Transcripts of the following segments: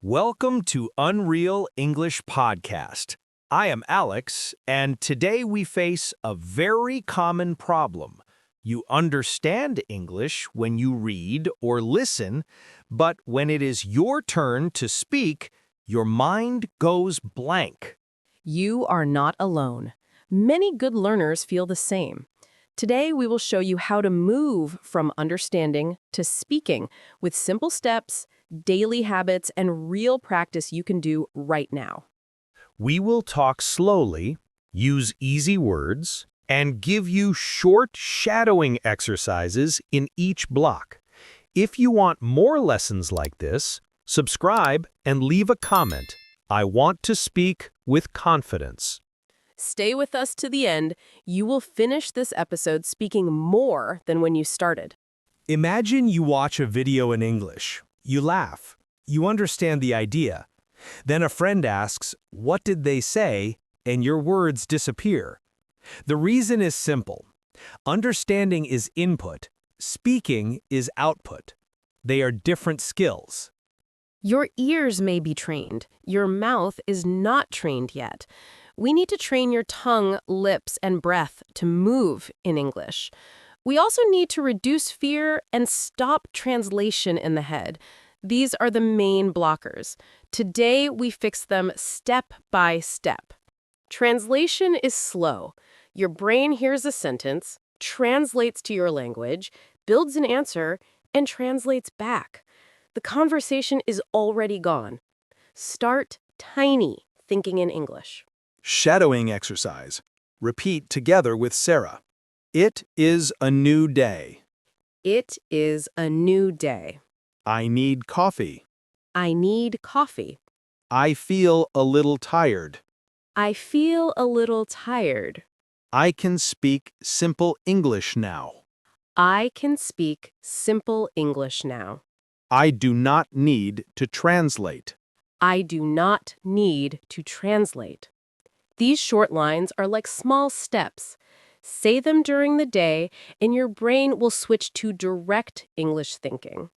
Welcome to Unreal English Podcast. I am Alex, and today we face a very common problem. You understand English when you read or listen, but when it is your turn to speak, your mind goes blank. You are not alone. Many good learners feel the same. Today, we will show you how to move from understanding to speaking with simple steps, daily habits, and real practice you can do right now. We will talk slowly, use easy words, and give you short shadowing exercises in each block. If you want more lessons like this, subscribe and leave a comment. I want to speak with confidence. Stay with us to the end. You will finish this episode speaking more than when you started. Imagine you watch a video in English. You laugh. You understand the idea. Then a friend asks, "What did they say?" and your words disappear. The reason is simple. Understanding is input. Speaking is output. They are different skills. Your ears may be trained. Your mouth is not trained yet. We need to train your tongue, lips, and breath to move in English. We also need to reduce fear and stop translation in the head. These are the main blockers. Today, we fix them step by step. Translation is slow. Your brain hears a sentence, translates to your language, builds an answer, and translates back. The conversation is already gone. Start tiny thinking in English. Shadowing exercise. Repeat together with Sarah. It is a new day. It is a new day. I need coffee. I need coffee. I feel a little tired. I feel a little tired. I can speak simple English now. I can speak simple English now. I do not need to translate. I do not need to translate. These short lines are like small steps. Say them during the day, and your brain will switch to direct English thinking.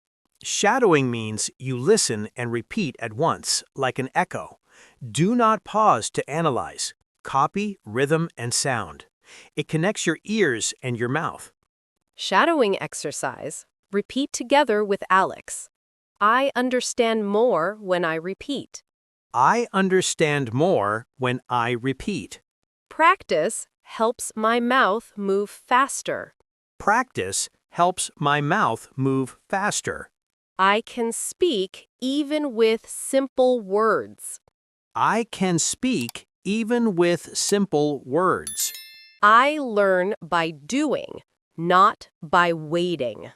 Shadowing means you listen and repeat at once, like an echo. Do not pause to analyze. Copy rhythm and sound. It connects your ears and your mouth. Shadowing exercise. Repeat together with Alex. I understand more when I repeat. I understand more when I repeat. Practice helps my mouth move faster. Practice helps my mouth move faster. I can speak even with simple words. I can speak even with simple words. I learn by doing, not by waiting.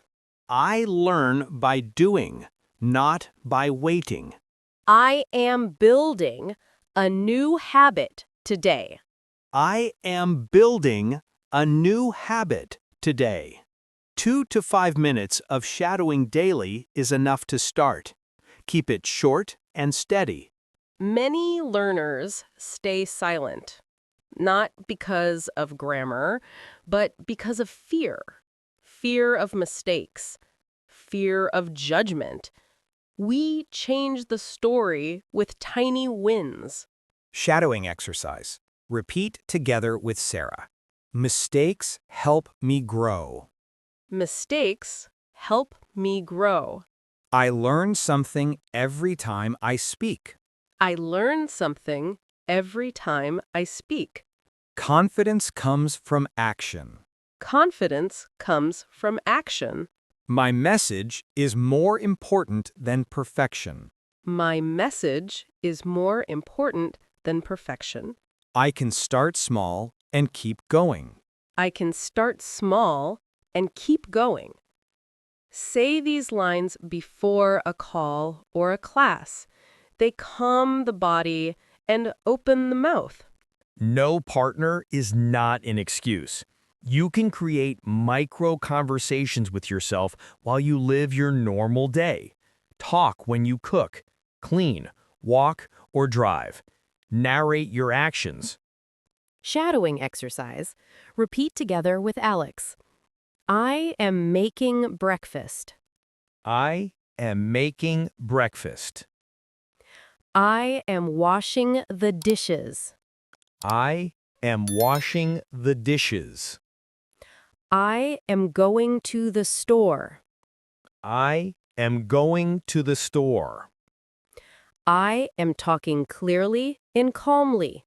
I learn by doing, not by waiting. I am building a new habit today. I am building a new habit today. 2 to 5 minutes of shadowing daily is enough to start. Keep it short and steady. Many learners stay silent, not because of grammar, but because of fear. Fear of mistakes, fear of judgment. We change the story with tiny wins. Shadowing exercise. Repeat together with Sarah. Mistakes help me grow. Mistakes help me grow. I learn something every time I speak. I learn something every time I speak. Confidence comes from action. Confidence comes from action. My message is more important than perfection. My message is more important than perfection. I can start small and keep going. I can start small and keep going. Say these lines before a call or a class. They calm the body and open the mouth. No partner is not an excuse. You can create micro conversations with yourself while you live your normal day. Talk when you cook, clean, walk, or drive. Narrate your actions. Shadowing exercise. Repeat together with Alex. I am making breakfast. I am making breakfast. I am washing the dishes. I am washing the dishes. I am going to the store. I am going to the store. I am talking clearly and calmly.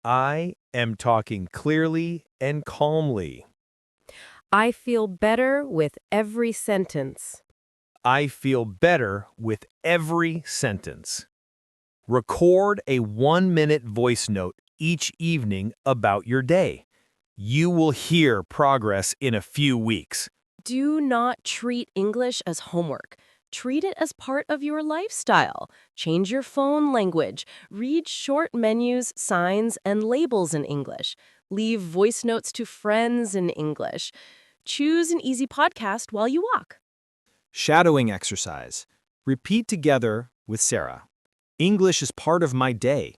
I am talking clearly and calmly. I feel better with every sentence. I feel better with every sentence. Record a 1-minute voice note each evening about your day. You will hear progress in a few weeks. Do not treat English as homework. Treat it as part of your lifestyle. Change your phone language. Read short menus, signs, and labels in English. Leave voice notes to friends in English. Choose an easy podcast while you walk. Shadowing exercise. Repeat together with Sarah. English is part of my day.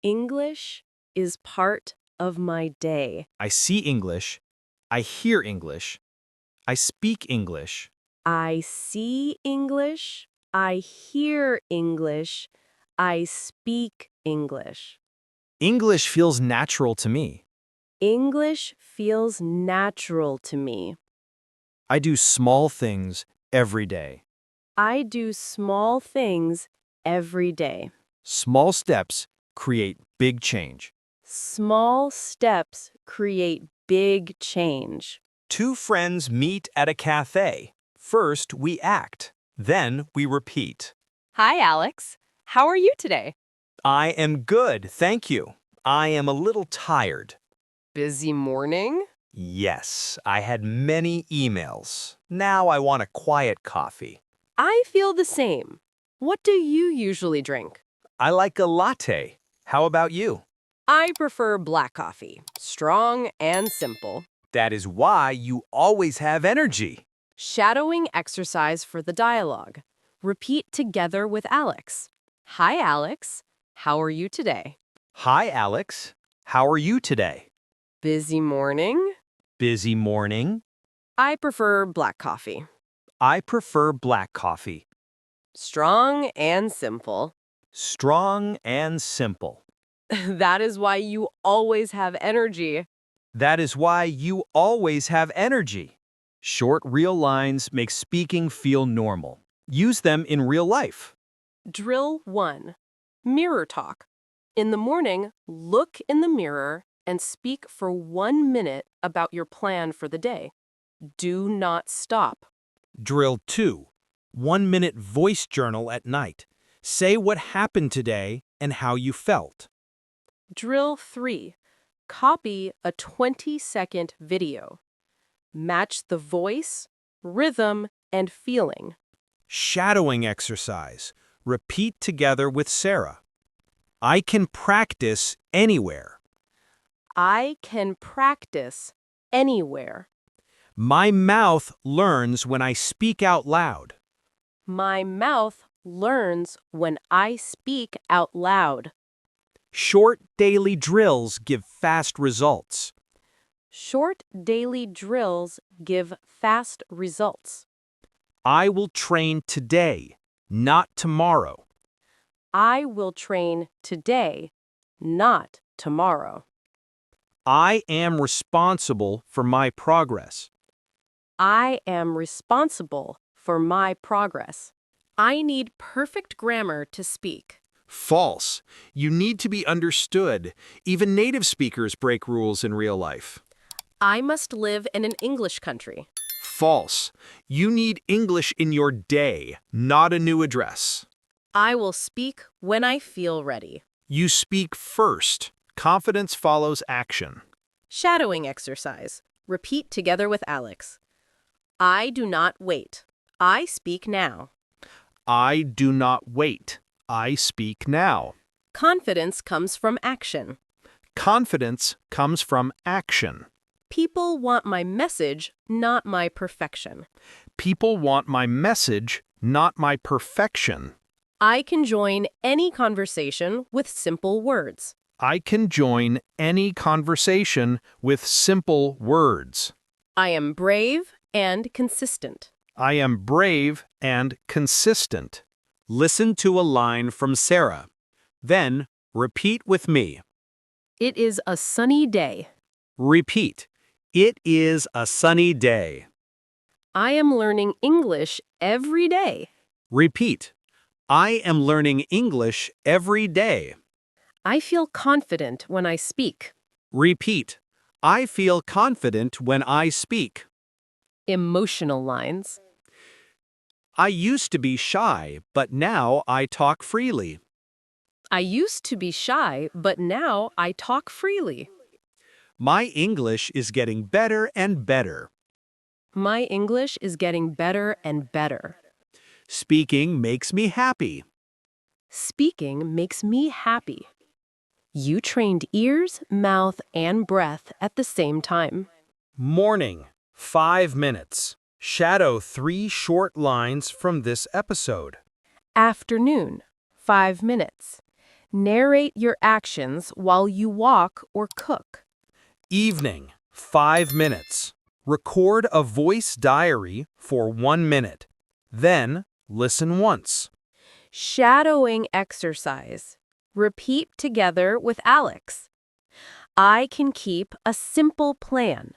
English is part of my day. I see English. I hear English. I speak English. I see English. I hear English. I speak English. English feels natural to me. English feels natural to me. I do small things every day. I do small things every day. Small steps create big change. Small steps create big change. Two friends meet at a cafe. First, we act. Then, we repeat. Hi, Alex. How are you today? I am good, thank you. I am a little tired. Busy morning? Yes, I had many emails. Now I want a quiet coffee. I feel the same. What do you usually drink? I like a latte. How about you? I prefer black coffee, strong and simple. That is why you always have energy. Shadowing exercise for the dialogue. Repeat together with Alex. Hi, Alex. How are you today? Hi, Alex. How are you today? Busy morning? Busy morning. I prefer black coffee. I prefer black coffee. Strong and simple. Strong and simple. That is why you always have energy. That is why you always have energy. Short, real lines make speaking feel normal. Use them in real life. Drill 1. Mirror talk. In the morning, look in the mirror and speak for 1 minute about your plan for the day. Do not stop. Drill 2. 1-minute voice journal at night. Say what happened today and how you felt. Drill 3. Copy a 20-second video. Match the voice, rhythm, and feeling. Shadowing exercise. Repeat together with Sarah. I can practice anywhere. I can practice anywhere. My mouth learns when I speak out loud. My mouth learns when I speak out loud. Short daily drills give fast results. Short daily drills give fast results. I will train today, not tomorrow. I will train today, not tomorrow. I am responsible for my progress. I am responsible for my progress. I need perfect grammar to speak. False. You need to be understood. Even native speakers break rules in real life. I must live in an English country. False. You need English in your day, not a new address. I will speak when I feel ready. You speak first. Confidence follows action. Shadowing exercise. Repeat together with Alex. I do not wait. I speak now. I do not wait. I speak now. Confidence comes from action. Confidence comes from action. People want my message, not my perfection. People want my message, not my perfection. I can join any conversation with simple words. I can join any conversation with simple words. I am brave and consistent. I am brave and consistent. Listen to a line from Sarah. Then, repeat with me. It is a sunny day. Repeat. It is a sunny day. I am learning English every day. Repeat. I am learning English every day. I feel confident when I speak. Repeat. I feel confident when I speak. Emotional lines. I used to be shy, but now I talk freely. I used to be shy, but now I talk freely. My English is getting better and better. My English is getting better and better. Speaking makes me happy. Speaking makes me happy. You trained ears, mouth, and breath at the same time. Morning, 5 minutes. Shadow 3 short lines from this episode. Afternoon, 5 minutes. Narrate your actions while you walk or cook. Evening, 5 minutes. Record a voice diary for 1 minute. Then, listen once. Shadowing exercise. Repeat together with Alex. I can keep a simple plan.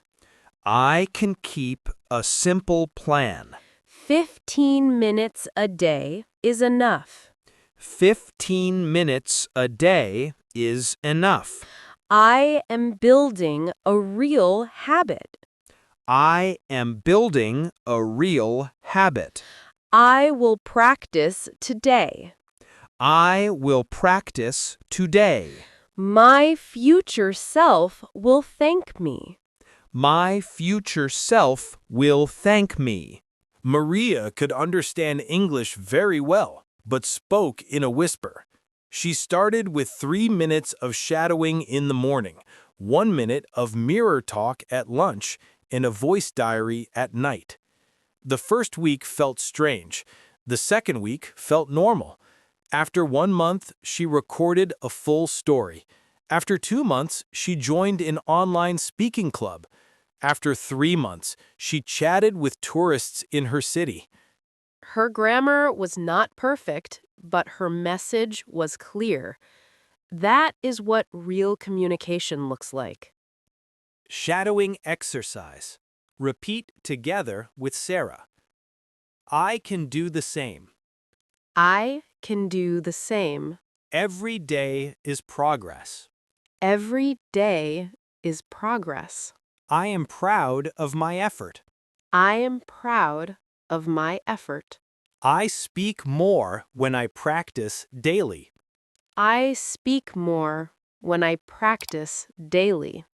I can keep a simple plan. 15 minutes a day is enough. 15 minutes a day is enough. I am building a real habit. I am building a real habit. I will practice today. I will practice today. My future self will thank me. My future self will thank me. Maria could understand English very well, but spoke in a whisper. She started with 3 minutes of shadowing in the morning, 1 minute of mirror talk at lunch, and a voice diary at night. The first week felt strange. The second week felt normal. After 1 month, she recorded a full story. After 2 months, she joined an online speaking club. After 3 months, she chatted with tourists in her city. Her grammar was not perfect, but her message was clear. That is what real communication looks like. Shadowing exercise. Repeat together with Sarah. I can do the same. I can do the same. Every day is progress. Every day is progress. I am proud of my effort. I am proud of my effort. I speak more when I practice daily. I speak more when I practice daily.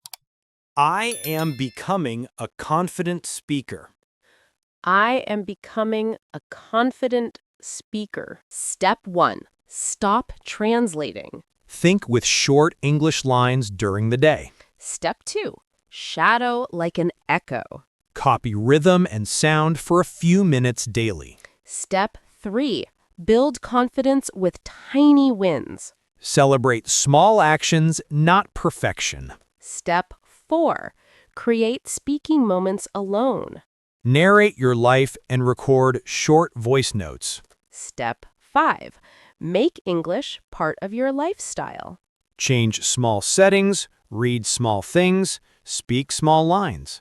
I am becoming a confident speaker. I am becoming a confident speaker. Step 1. Stop translating. Think with short English lines during the day. Step 2. Shadow like an echo. Copy rhythm and sound for a few minutes daily. Step 3. Build confidence with tiny wins. Celebrate small actions, not perfection. Step 4. Create speaking moments alone. Narrate your life and record short voice notes. Step 5. Make English part of your lifestyle. Change small settings, read small things, speak small lines.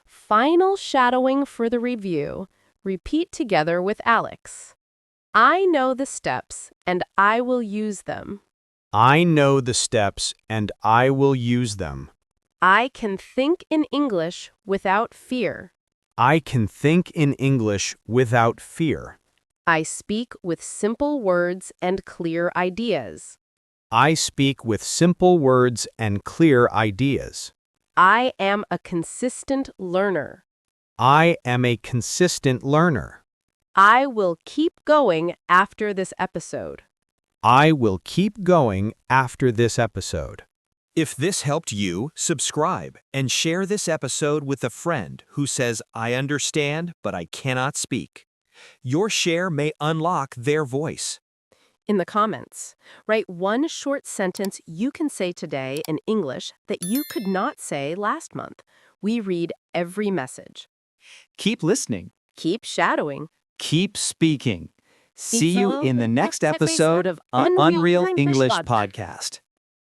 Final shadowing for the review. Repeat together with Alex. I know the steps and I will use them. I know the steps and I will use them. I can think in English without fear. I can think in English without fear. I speak with simple words and clear ideas. I speak with simple words and clear ideas. I am a consistent learner. I am a consistent learner. I will keep going after this episode. I will keep going after this episode. If this helped you, subscribe and share this episode with a friend who says, I understand, but I cannot speak. Your share may unlock their voice. In the comments, write one short sentence you can say today in English that you could not say last month. We read every message. Keep listening. Keep shadowing. Keep speaking. See you in the next episode of Unreal English Podcast.